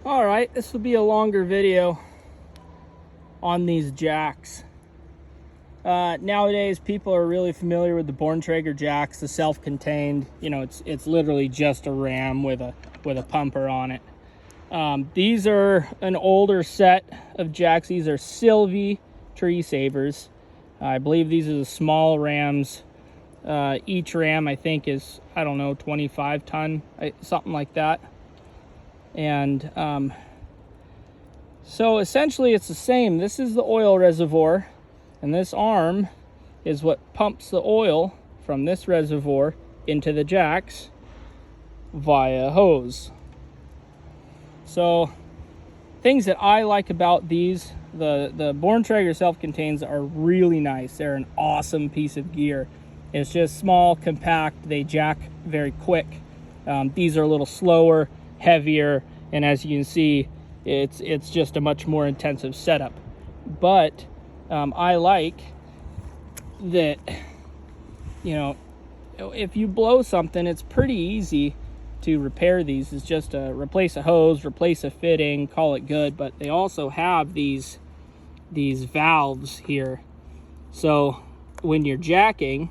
All right, this will be a longer video on these jacks. Nowadays, people are really familiar with the Borntrager jacks, the self-contained. You know, it's literally just a ram with a pumper on it. These are an older set of jacks. These are Sylvie Tree Savers. I believe these are the small rams. Each ram, I think, is, I don't know, 25 ton, something like that. And so essentially it's the same. This is the oil reservoir, and this arm is what pumps the oil from this reservoir into the jacks via hose. So things that I like about these, the Borntrager self-contains are really nice. They're an awesome piece of gear. It's just small, compact, they jack very quick. These are a little slower, heavier, and as you can see, it's just a much more intensive setup. But I like that, you know, if you blow something, it's pretty easy to repair these. It's just replace a hose, replace a fitting, call it good. But they also have these valves here. So when you're jacking,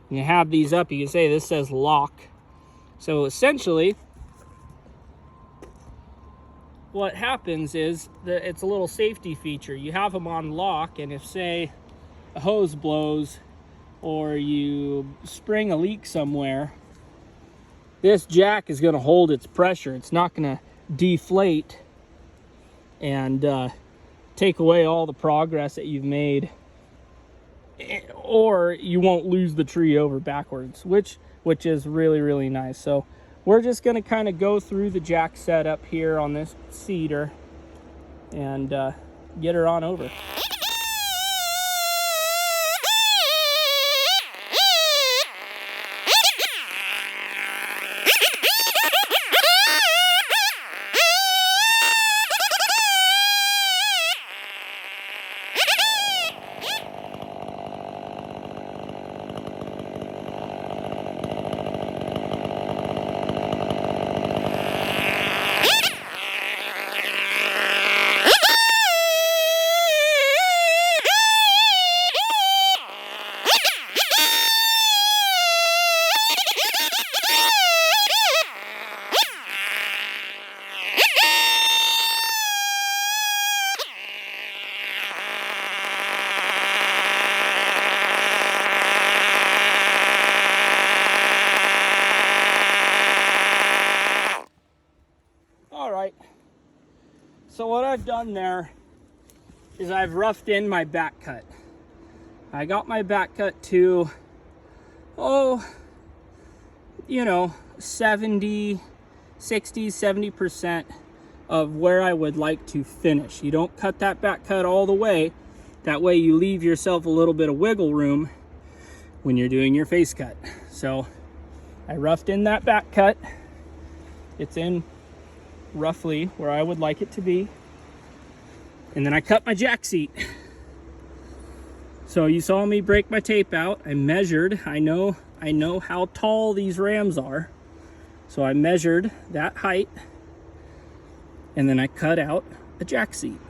you have these up, you can say this says lock. So essentially what happens is that it's a little safety feature. You have them on lock, and if, say, a hose blows or you spring a leak somewhere, this jack is going to hold its pressure. It's not going to deflate and take away all the progress that you've made, or you won't lose the tree over backwards, which is really, really nice. So we're just going to kind of go through the jack setup here on this cedar and get her on over. So what I've done there is I've roughed in my back cut. I got my back cut to, you know, 60, 70% of where I would like to finish. You don't cut that back cut all the way. That way you leave yourself a little bit of wiggle room when you're doing your face cut. So I roughed in that back cut. It's in roughly where I would like it to be, and then I cut my jack seat. So you saw me break my tape out. I measured. I know how tall these rams are, so I measured that height, and then I cut out a jack seat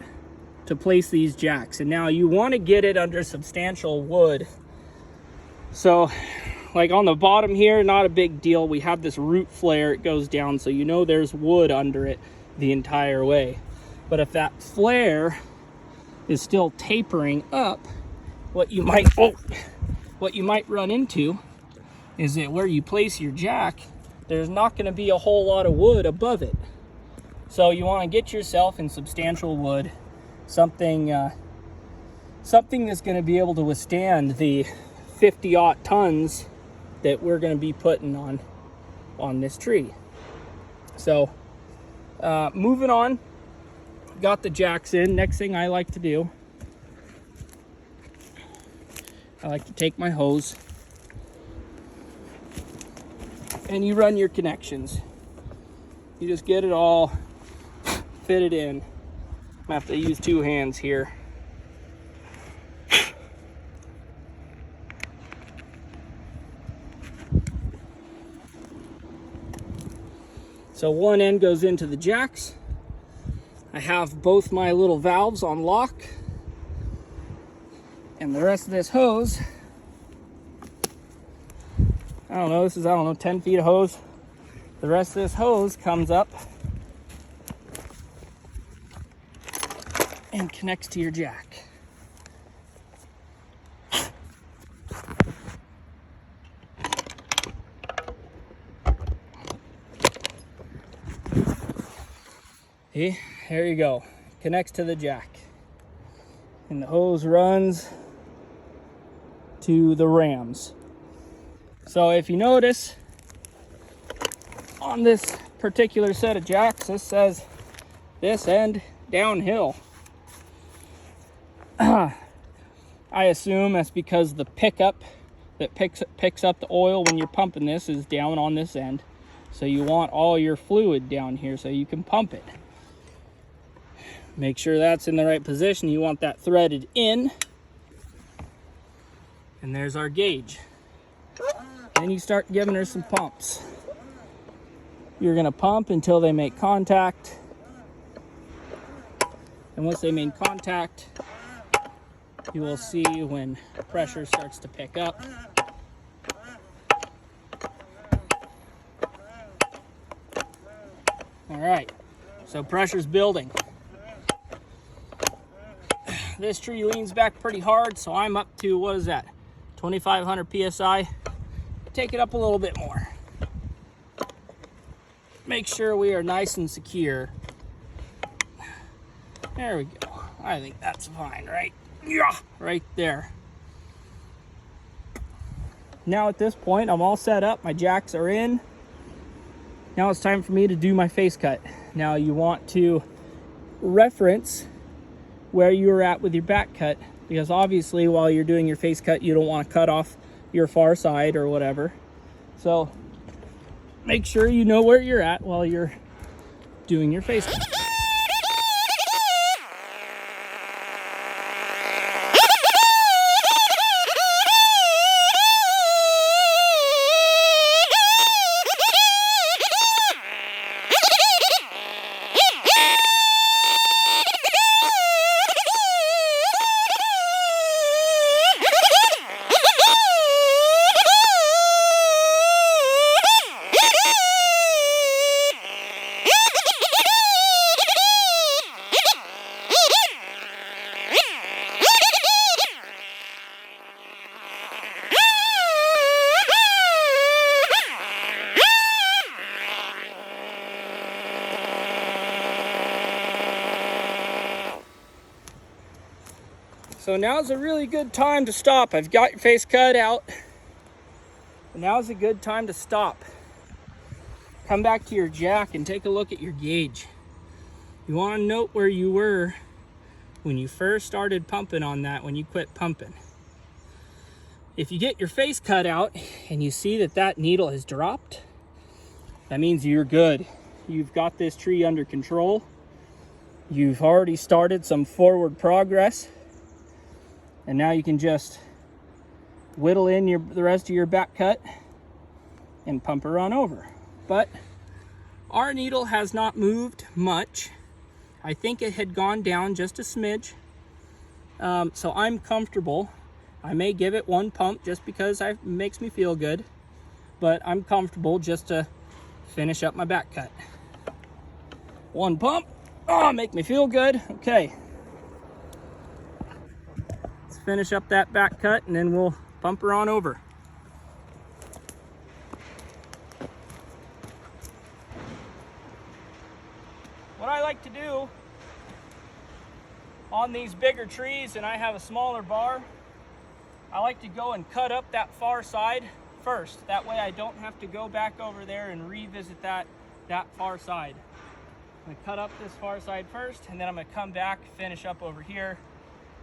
to place these jacks. And now you want to get it under substantial wood. So like on the bottom here, not a big deal. We have this root flare, it goes down, so you know there's wood under it the entire way. But if that flare is still tapering up, what you might run into is that where you place your jack, there's not going to be a whole lot of wood above it. So you want to get yourself in substantial wood, something that's going to be able to withstand the 50-aught tons that we're going to be putting on this tree. So moving on, got the jacks in. Next thing I like to do, I like to take my hose and you run your connections. You just get it all fitted in. I have to use two hands here. So one end goes into the jacks, I have both my little valves on lock, and the rest of this hose, I don't know, 10 feet of hose. The rest of this hose comes up and connects to your jack. See, there you go. Connects to the jack. And the hose runs to the rams. So if you notice, on this particular set of jacks, this says this end downhill. I assume that's because the pickup that picks up the oil when you're pumping this is down on this end. So you want all your fluid down here so you can pump it. Make sure that's in the right position. You want that threaded in. And there's our gauge. Then you start giving her some pumps. You're gonna pump until they make contact. And once they make contact, you will see when pressure starts to pick up. All right, so pressure's building. This tree leans back pretty hard, so I'm up to, what is that, 2,500 PSI. Take it up a little bit more. Make sure we are nice and secure. There we go. I think that's fine, right? Yeah, right there. Now at this point, I'm all set up. My jacks are in. Now it's time for me to do my face cut. Now you want to reference where you're at with your back cut, because obviously while you're doing your face cut, you don't want to cut off your far side or whatever. So make sure you know where you're at while you're doing your face cut. So now's a really good time to stop. I've got your face cut out. Now's a good time to stop. Come back to your jack and take a look at your gauge. You want to note where you were when you first started pumping on that, when you quit pumping. If you get your face cut out and you see that that needle has dropped, that means you're good. You've got this tree under control. You've already started some forward progress. And now you can just whittle in the rest of your back cut and pump her on over. But our needle has not moved much. I think it had gone down just a smidge. So I'm comfortable. I may give it one pump just because it makes me feel good. But I'm comfortable just to finish up my back cut. One pump. Oh, make me feel good. Okay. Finish up that back cut and then we'll pump her on over. What I like to do on these bigger trees, and I have a smaller bar, I like to go and cut up that far side first. That way I don't have to go back over there and revisit that far side. I'm gonna cut up this far side first, and then I'm gonna come back, finish up over here,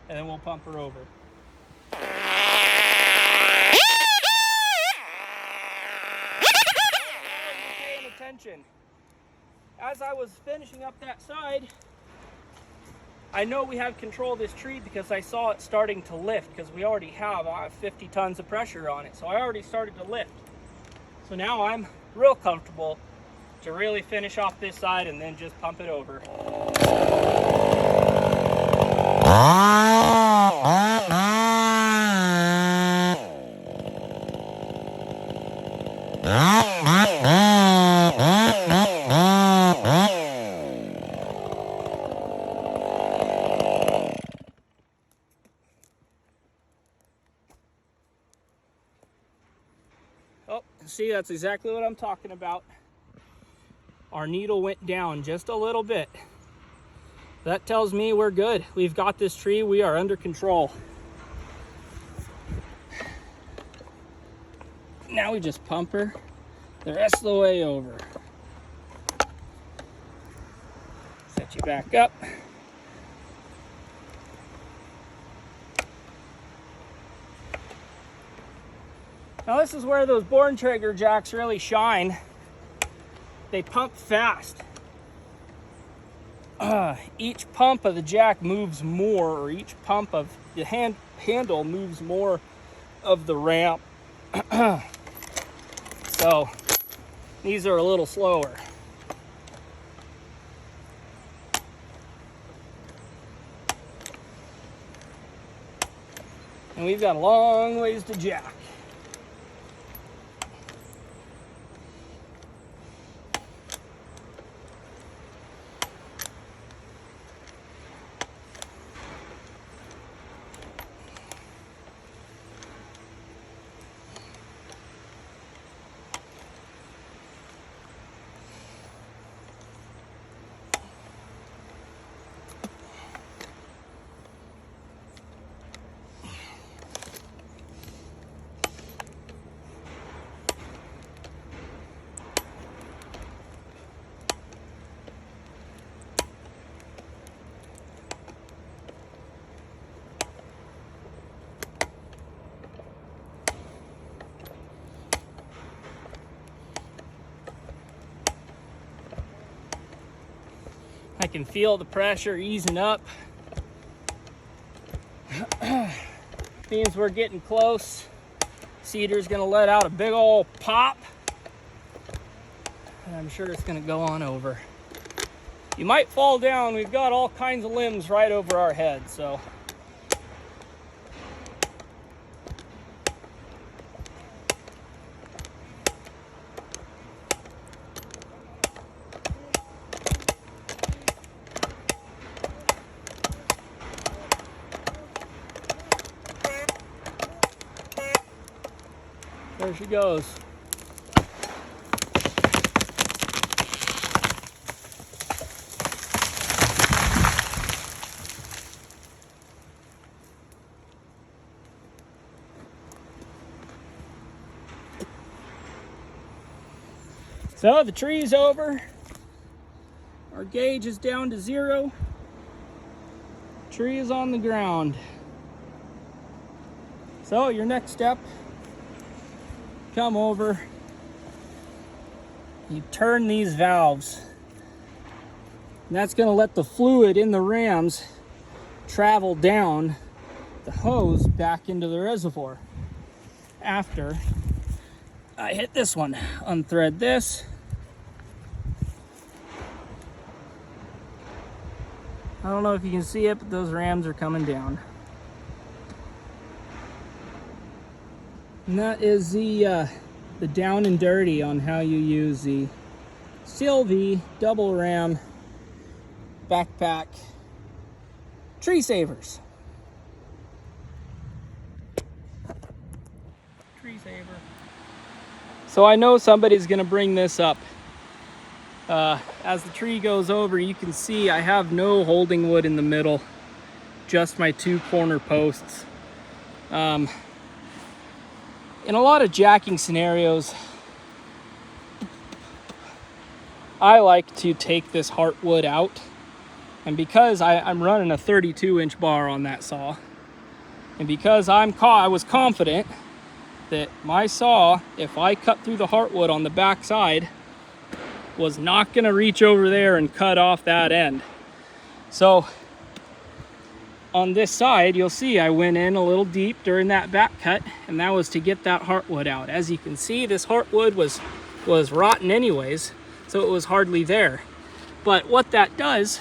and then we'll pump her over. Paying attention. As I was finishing up that side, I know we have control of this tree because I saw it starting to lift, because we already have 50 tons of pressure on it. So I already started to lift. So now I'm real comfortable to really finish off this side and then just pump it over. Oh, see, that's exactly what I'm talking about. Our needle went down just a little bit. That tells me we're good. We've got this tree, we are under control. Now we just pump her the rest of the way over. Set you back up. Now this is where those Born Traeger jacks really shine. They pump fast. Each pump of the jack moves more, or each pump of the handle moves more of the ramp. So these are a little slower. And we've got a long ways to jack. I can feel the pressure easing up. Means we're getting close. Cedar's gonna let out a big old pop. And I'm sure it's gonna go on over. You might fall down. We've got all kinds of limbs right over our head, so. There she goes. So the tree's over. Our gauge is down to 0. Tree is on the ground. So your next step, come over, you turn these valves, and that's going to let the fluid in the rams travel down the hose back into the reservoir. After I hit this one, unthread this. I don't know if you can see it, but those rams are coming down. And that is the down and dirty on how you use the Sylvie double ram backpack tree savers. Tree saver. So I know somebody's gonna bring this up. As the tree goes over, you can see I have no holding wood in the middle, just my 2 corner posts. In a lot of jacking scenarios, I like to take this heartwood out, and because I'm running a 32-inch bar on that saw, and because I was confident that my saw, if I cut through the heartwood on the back side, was not going to reach over there and cut off that end. So on this side, you'll see I went in a little deep during that back cut, and that was to get that heartwood out. As you can see, this heartwood was rotten anyways, so it was hardly there. But what that does,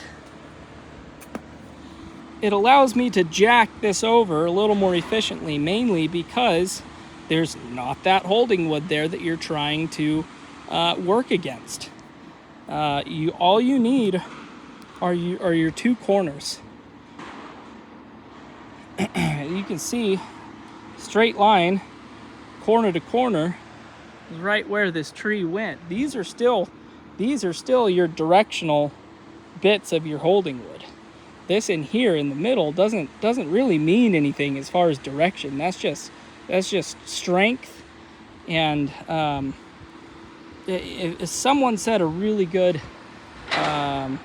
it allows me to jack this over a little more efficiently, mainly because there's not that holding wood there that you're trying to work against. All you need are your two corners. You can see straight line, corner to corner, is right where this tree went. These are still your directional bits of your holding wood. This in here in the middle doesn't really mean anything as far as direction. That's just strength. And if someone said a really good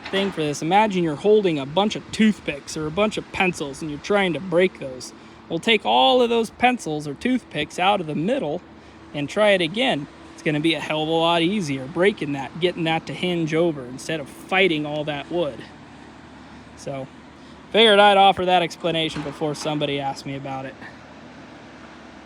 thing for this, imagine you're holding a bunch of toothpicks or a bunch of pencils and you're trying to break those. We'll take all of those pencils or toothpicks out of the middle and try it again. It's going to be a hell of a lot easier breaking that, getting that to hinge over instead of fighting all that wood. So, figured I'd offer that explanation before somebody asked me about it.